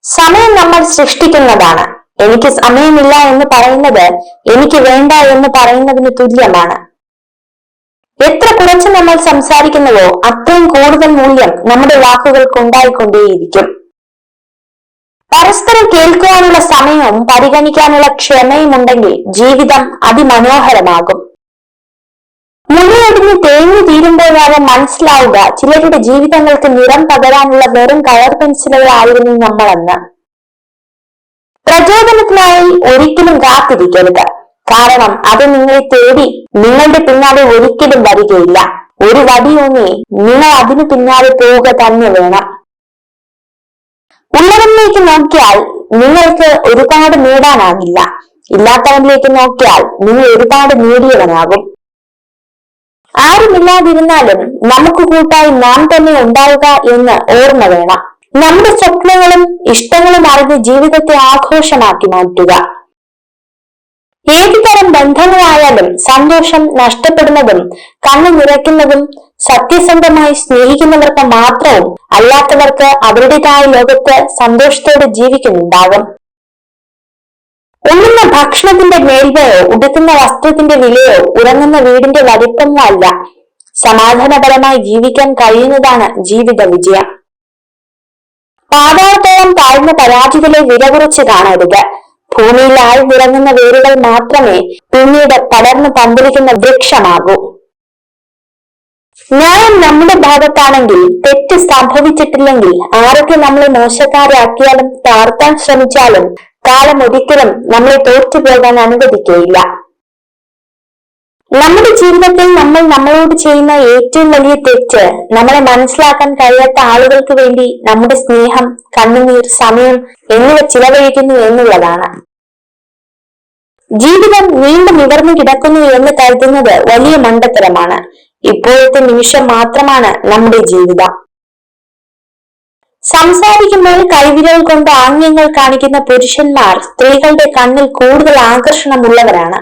സമയം നമ്മൾ സൃഷ്ടിക്കുന്നതാണ്. എനിക്ക് സമയമില്ല എന്ന് പറയുന്നത് എനിക്ക് വേണ്ട എന്ന് പറയുന്നതിന് തുല്യമാണ്. എത്ര കുറച്ച് നമ്മൾ സംസാരിക്കുന്നുവോ അത്രയും കൂടുതൽ മൂല്യം നമ്മുടെ വാക്കുകൾക്ക് ഉണ്ടായിക്കൊണ്ടേയിരിക്കും. പരസ്പരം കേൾക്കുവാനുള്ള സമയവും പരിഗണിക്കാനുള്ള ക്ഷമയും ഉണ്ടെങ്കിൽ ജീവിതം അതിമനോഹരമാകും. മുന്നോടിഞ്ഞ് തേങ്ങി തീരുമ്പോഴാകും മനസ്സിലാവുക ചിലരുടെ ജീവിതങ്ങൾക്ക് നിറം പകരാനുള്ള വെറും കളർ പെൻസിലുകളായിരുന്നു നമ്മളെന്ന്. പ്രചോദനത്തിനായി ഒരിക്കലും കാത്തിരിക്കരുത്. കാരണം അത് നിങ്ങളെ തേടി നിങ്ങളുടെ പിന്നാലെ ഒരിക്കലും വരികയില്ല. ഒരു വടിയൂന്നി നിങ്ങൾ അതിന് പിന്നാലെ പോവുക തന്നെ വേണം. ഉള്ളവനിലേക്ക് നോക്കിയാൽ നിങ്ങൾക്ക് ഒരുപാട് നേടാനാകില്ല. ഇല്ലാത്തവനിലേക്ക് നോക്കിയാൽ നിങ്ങൾ ഒരുപാട് നേടിയവനാകും. ആരുമില്ലാതിരുന്നാലും നമുക്ക് കൂട്ടായി നാം തന്നെ ഉണ്ടാവുക എന്ന് ഓർമ്മ വേണം. നമ്മുടെ സ്വപ്നങ്ങളും ഇഷ്ടങ്ങളും അറിഞ്ഞ് ജീവിതത്തെ ആഘോഷമാക്കി മാറ്റുക. ഏതു തരം ബന്ധങ്ങളായാലും സന്തോഷം നഷ്ടപ്പെടുന്നതും കണ്ണു നിറയ്ക്കുന്നതും സത്യസന്ധമായി സ്നേഹിക്കുന്നവർക്ക് മാത്രവും അല്ലാത്തവർക്ക് അവരുടേതായ ലോകത്ത് സന്തോഷത്തോടെ ജീവിക്കുന്നുണ്ടാകും. ഉണ്ണുന്ന ഭക്ഷണത്തിന്റെ മേൽവയോ ഉടുക്കുന്ന വസ്ത്രത്തിന്റെ വിലയോ ഉറങ്ങുന്ന വീടിന്റെ വലിപ്പമോ അല്ല. സമാധാനപരമായി ജീവിക്കാൻ കഴിയുന്നതാണ് ജീവിത വിജയം. പാതാളത്തോളം താഴ്ന്ന പരാജിതരെ വില കുറച്ച് കാണരുത്. ഭൂമിയിൽ ആഴ്ന്നിറങ്ങുന്ന വേരുകൾ മാത്രമേ പിന്നീട് പടർന്നു പന്തലിക്കുന്ന വൃക്ഷമാകൂ. ന്യായം നമ്മുടെ ഭാഗത്താണെങ്കിൽ തെറ്റ് സംഭവിച്ചിട്ടില്ലെങ്കിൽ ആരൊക്കെ നമ്മളെ മോശക്കാരാക്കിയാലും താർത്താൻ ശ്രമിച്ചാലും കാലം ഒരിക്കലും നമ്മളെ തോറ്റുപോകാൻ അനുവദിക്കുകയില്ല. നമ്മുടെ ജീവിതത്തിൽ നമ്മൾ നമ്മളോട് ചെയ്യുന്ന ഏറ്റവും വലിയ തെറ്റ് നമ്മളെ മനസ്സിലാക്കാൻ കഴിയാത്ത ആളുകൾക്ക് വേണ്ടി നമ്മുടെ സ്നേഹം, കണ്ണുനീർ, സമയം എന്നിവ ചിലവഴിക്കുന്നു എന്നുള്ളതാണ്. ജീവിതം നീണ്ടു നിവർന്നു കിടക്കുന്നു എന്ന് കരുതുന്നത് വലിയ മണ്ടത്തരമാണ്. ഇപ്പോഴത്തെ നിമിഷം മാത്രമാണ് നമ്മുടെ ജീവിതം. സംസാരിക്കുമ്പോൾ കൈവിരൽ കൊണ്ട് ആംഗ്യങ്ങൾ കാണിക്കുന്ന പുരുഷന്മാർ സ്ത്രീകളുടെ കണ്ണിൽ കൂടുതൽ ആകർഷണമുള്ളവരാണ്.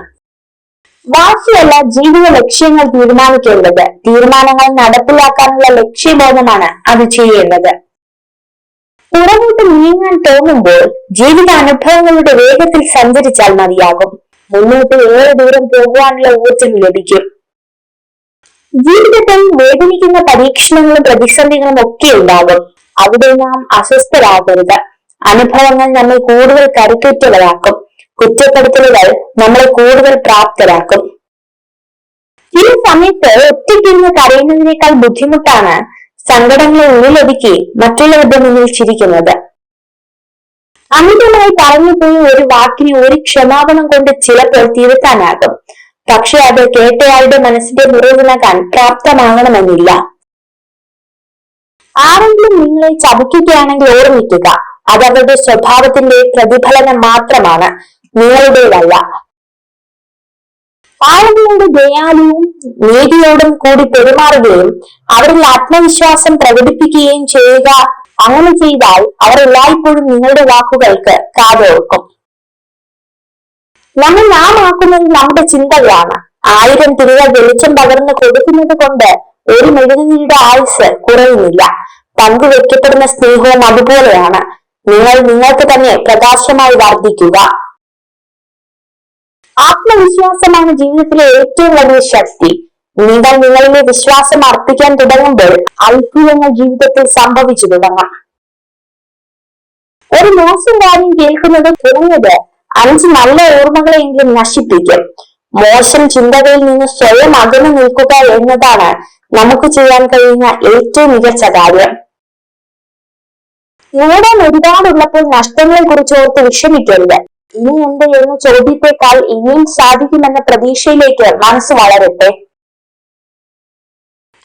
ബാക്കിയല്ല ജീവിത ലക്ഷ്യങ്ങൾ തീരുമാനിക്കേണ്ടത്. തീരുമാനങ്ങൾ നടപ്പിലാക്കാനുള്ള ലക്ഷ്യബോധമാണ് അത് ചെയ്യേണ്ടത്. പുറകോട്ട് നീങ്ങാൻ തോന്നുമ്പോൾ ജീവിത അനുഭവങ്ങളുടെ വേഗത്തിൽ സഞ്ചരിച്ചാൽ മതിയാകും. മുന്നോട്ട് ഏറെ ദൂരം പോകുവാനുള്ള ഊർജം ലഭിക്കും. ജീവിതത്തിൽ വേദനിക്കുന്ന പരീക്ഷണങ്ങളും പ്രതിസന്ധികളും ഒക്കെ ഉണ്ടാകും. അവിടെ നാം അസ്വസ്ഥരാകരുത്. അനുഭവങ്ങൾ നമ്മെ കൂടുതൽ കരുത്തുറ്റവരാക്കും. കുറ്റപ്പെടുത്തലുകൾ നമ്മളെ കൂടുതൽ പ്രാപ്തരാക്കും. ഈ സമയത്ത് ഒറ്റയ്ക്കിരുന്ന് കരയുന്നതിനേക്കാൾ ബുദ്ധിമുട്ടാണ് സങ്കടങ്ങളെ ഉള്ളിലൊതുക്കി മറ്റുള്ളവരുടെ മുന്നിൽ ചിരിക്കുന്നത്. അമിതമായി പറഞ്ഞുപോയി ഒരു വാക്കിനെ ഒരു ക്ഷമാപണം കൊണ്ട് ചിലപ്പോൾ തിരുത്താനാകും. പക്ഷെ അത് കേട്ടയാളുടെ മനസ്സിന്റെ മുറിവിനകാൻ പ്രാപ്തമാകണമെന്നില്ല. ആരെങ്കിലും നിങ്ങളെ ചതിക്കുകയാണെങ്കിൽ ഓർമ്മിക്കുക, അത് അവരുടെ സ്വഭാവത്തിന്റെ പ്രതിഫലനം മാത്രമാണ്, നിങ്ങളുടേതല്ല. ആളുകളോട് ദയാലുവും നീതിയോടും കൂടി പെരുമാറുകയും അവരിൽ ആത്മവിശ്വാസം പ്രകടിപ്പിക്കുകയും ചെയ്യുക. അങ്ങനെ ചെയ്താൽ അവർ എല്ലായ്പ്പോഴും നിങ്ങളുടെ വാക്കുകൾക്ക് കാതോർക്കും. നമ്മൾ നാം ആക്കുന്നത് നമ്മുടെ ചിന്തകളാണ്. 1000 തിരികൾ വെളിച്ചം പകർന്ന് കൊടുക്കുന്നത് കൊണ്ട് ഒരു മെഴുകുതിരിയുടെ ആയുസ് കുറയുന്നില്ല. പങ്കുവെക്കപ്പെടുന്ന സ്നേഹവും അതുപോലെയാണ്. നിങ്ങൾ നിങ്ങൾക്ക് തന്നെ പ്രകാശമായി വർദ്ധിക്കുക. ആത്മവിശ്വാസമാണ് ജീവിതത്തിലെ ഏറ്റവും വലിയ ശക്തി. നിങ്ങൾ നിങ്ങളിലെ വിശ്വാസം അർപ്പിക്കാൻ തുടങ്ങുമ്പോൾ അത്ഭുതങ്ങൾ ജീവിതത്തിൽ സംഭവിച്ചു തുടങ്ങാം. ഒരു മോശം കാര്യം കേൾക്കുന്നത് കുറഞ്ഞത് 5 നല്ല ഓർമ്മകളെങ്കിലും നശിപ്പിക്കും. മോശം ചിന്തകളിൽ നിന്ന് സ്വയം അകന്നു നിൽക്കുക എന്നതാണ് നമുക്ക് ചെയ്യാൻ കഴിയുന്ന ഏറ്റവും മികച്ച കാര്യം. നേടാൻ ഒരുപാടുള്ളപ്പോൾ നഷ്ടങ്ങളെ കുറിച്ച് ഓർത്ത് വിഷമിക്കരുത്. ഇനി എന്ത് എന്ന ചോദ്യത്തെക്കാൾ ഇനിയും സാധിക്കുമെന്ന പ്രതീക്ഷയിലേക്ക് മനസ്സ് വളരട്ടെ.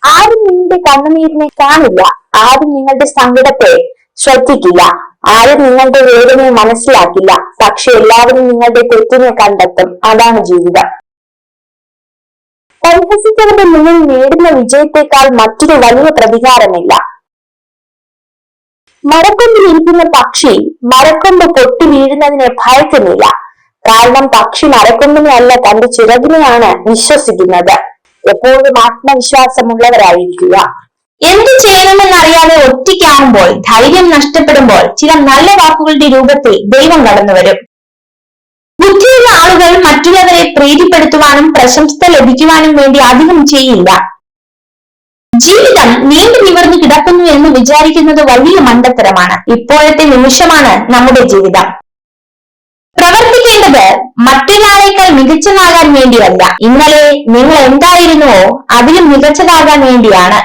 ആരും നിങ്ങളുടെ കണ്ണുനീരിനെ കാണില്ല. ആരും നിങ്ങളുടെ സങ്കടത്തെ ശ്രദ്ധിക്കില്ല. ആരും നിങ്ങളുടെ വേദനയെ മനസ്സിലാക്കില്ല. പക്ഷെ എല്ലാവരും നിങ്ങളുടെ തെറ്റിനെ കണ്ടെത്തും. അതാണ് ജീവിതം. പരിഹസിച്ചവരുടെ മുന്നിൽ നേടുന്ന വിജയത്തെക്കാൾ മറ്റൊരു വലിയ പ്രതികാരമില്ല. മരക്കൊമ്പിൽ ഇരിക്കുന്ന പക്ഷി മരക്കൊമ്പ് പൊട്ടി വീഴുന്നതിനെ ഭയക്കുന്നില്ല. കാരണം പക്ഷി മരക്കൊമ്പിനെ അല്ല, തന്റെ ചിറകിനെയാണ് വിശ്വസിക്കുന്നത്. എപ്പോഴും ആത്മവിശ്വാസമുള്ളവരായിരിക്കുക. എന്ത് ചെയ്യണമെന്നറിയാതെ ഒറ്റയ്ക്കാവുമ്പോൾ, ധൈര്യം നഷ്ടപ്പെടുമ്പോൾ ചില നല്ല വാക്കുകളുടെ രൂപത്തിൽ ദൈവം കടന്നു വരും. ബുദ്ധിയുള്ള ആളുകൾ മറ്റുള്ളവരെ പ്രീതിപ്പെടുത്തുവാനും പ്രശംസ ലഭിക്കുവാനും വേണ്ടി അധികം ചെയ്യില്ല. ജീവിതം നീണ്ടു നിവർന്നു കിടക്കുന്നു എന്ന് വിചാരിക്കുന്നത് വലിയ മണ്ടത്തരമാണ്. ഇപ്പോഴത്തെ നിമിഷമാണ് നമ്മുടെ ജീവിതം. പ്രവർത്തിക്കേണ്ടത് മറ്റൊരാളേക്കാൾ മികച്ചതാകാൻ വേണ്ടിയല്ല, ഇന്നലെ നിങ്ങൾ എന്തായിരുന്നുവോ അതിലും മികച്ചതാകാൻ വേണ്ടിയാണ്.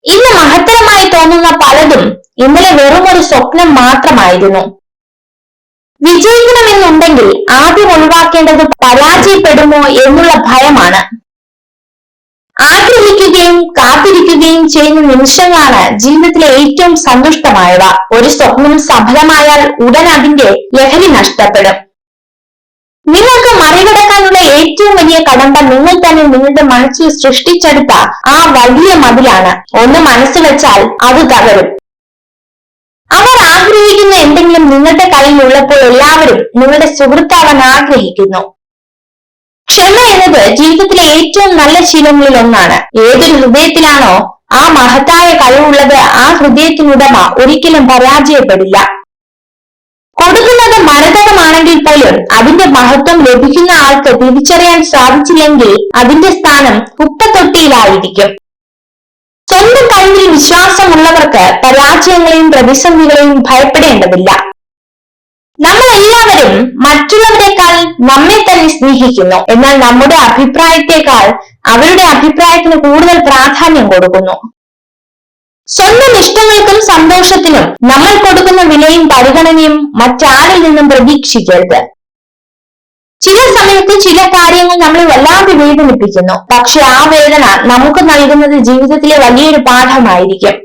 ഇന്ന് മഹത്തരമായി തോന്നുന്ന പലതും ഇന്നലെ വെറും ഒരു സ്വപ്നം മാത്രമായിരുന്നു. വിജയിക്കണമെന്നുണ്ടെങ്കിൽ ആദ്യം ഒഴിവാക്കേണ്ടത് പരാജയപ്പെടുമോ എന്നുള്ള ഭയമാണ്. ആഗ്രഹിക്കുകയും കാത്തിരിക്കുകയും ചെയ്യുന്ന നിമിഷങ്ങളാണ് ജീവിതത്തിലെ ഏറ്റവും സന്തുഷ്ടമായവ. ഒരു സ്വപ്നം സഫലമായാൽ ഉടൻ അതിന്റെ ലഹരി നഷ്ടപ്പെടും. നിങ്ങൾക്ക് മറികടക്കാനുള്ള ഏറ്റവും വലിയ കടമ്പ നിങ്ങൾ തന്നെ നിങ്ങളുടെ മനസ്സിൽ സൃഷ്ടിച്ചെടുത്ത ആ വലിയ മതിലാണ്. ഒന്ന് മനസ്സ് വെച്ചാൽ അത് തകരും. അവർ ആഗ്രഹിക്കുന്ന എന്തെങ്കിലും നിങ്ങളുടെ കയ്യിൽ ഉള്ളപ്പോൾ എല്ലാവരും നിങ്ങളുടെ സുഹൃത്താവാൻ ആഗ്രഹിക്കുന്നു. ക്ഷമ എന്നത് ജീവിതത്തിലെ ഏറ്റവും നല്ല ശീലങ്ങളിൽ ഒന്നാണ്. ഏതൊരു ഹൃദയത്തിലാണോ ആ മഹത്തായ കഴിവുള്ളത്, ആ ഹൃദയത്തിനുടമ ഒരിക്കലും പരാജയപ്പെടില്ല. കൊടുക്കുന്നത് മരതകമാണെങ്കിൽ പോലും അതിന്റെ മഹത്വം ലഭിക്കുന്ന ആൾക്ക് തിരിച്ചറിയാൻ സാധിച്ചില്ലെങ്കിൽ അതിന്റെ സ്ഥാനം കുപ്പത്തൊട്ടിയിലായിരിക്കും. സ്വന്തം കഴിവിൽ വിശ്വാസമുള്ളവർക്ക് പരാജയങ്ങളെയും പ്രതിസന്ധികളെയും ഭയപ്പെടേണ്ടതില്ല. നമ്മൾ എല്ലാവരും മറ്റുള്ളവരെക്കാൾ നമ്മെ തന്നെ സ്നേഹിക്കുന്നു. എന്നാൽ നമ്മുടെ അഭിപ്രായത്തെക്കാൾ അവരുടെ അഭിപ്രായത്തിന് കൂടുതൽ പ്രാധാന്യം കൊടുക്കുന്നു. സ്വന്തം ഇഷ്ടങ്ങൾക്കും സന്തോഷത്തിനും നമ്മൾ കൊടുക്കുന്ന വിലയും പരിഗണനയും മറ്റാരിൽ നിന്നും പ്രതീക്ഷിക്കരുത്. ചില സമയത്ത് ചില കാര്യങ്ങൾ നമ്മളെ വല്ലാതെ വേദനിപ്പിക്കുന്നു. പക്ഷെ ആ വേദന നമുക്ക് നൽകുന്നത് ജീവിതത്തിലെ വലിയൊരു പാഠമായിരിക്കും.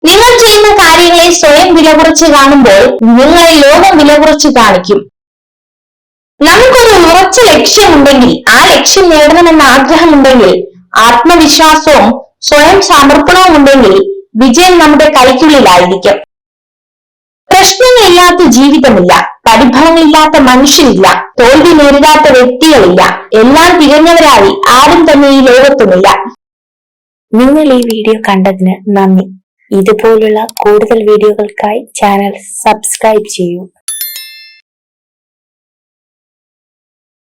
നിങ്ങൾ ചെയ്യുന്ന കാര്യങ്ങളെ സ്വയം വിലകുറച്ച് കാണുമ്പോൾ നിങ്ങളെ ലോകം വിലകുറച്ച് കാണിക്കും. നമുക്കൊരു ഉറച്ച ലക്ഷ്യമുണ്ടെങ്കിൽ, ആ ലക്ഷ്യം നേടണമെന്ന ആഗ്രഹമുണ്ടെങ്കിൽ, ആത്മവിശ്വാസവും സ്വയം സമർപ്പണവും ഉണ്ടെങ്കിൽ വിജയം നമ്മുടെ കൈക്കുള്ളിലായിരിക്കും. പ്രശ്നങ്ങളില്ലാത്ത ജീവിതമില്ല, പരിഭവങ്ങളില്ലാത്ത മനുഷ്യരില്ല, തോൽവി നേരിടാത്ത വ്യക്തികളില്ല. എല്ലാം തികഞ്ഞവരായി ആരും തന്നെ ഈ ലോകത്തുമില്ല. നിങ്ങൾ ഈ വീഡിയോ കണ്ടതിന് നന്ദി. ഇതുപോലുള്ള കൂടുതൽ വീഡിയോകൾക്കായി ചാനൽ സബ്സ്ക്രൈബ് ചെയ്യൂ.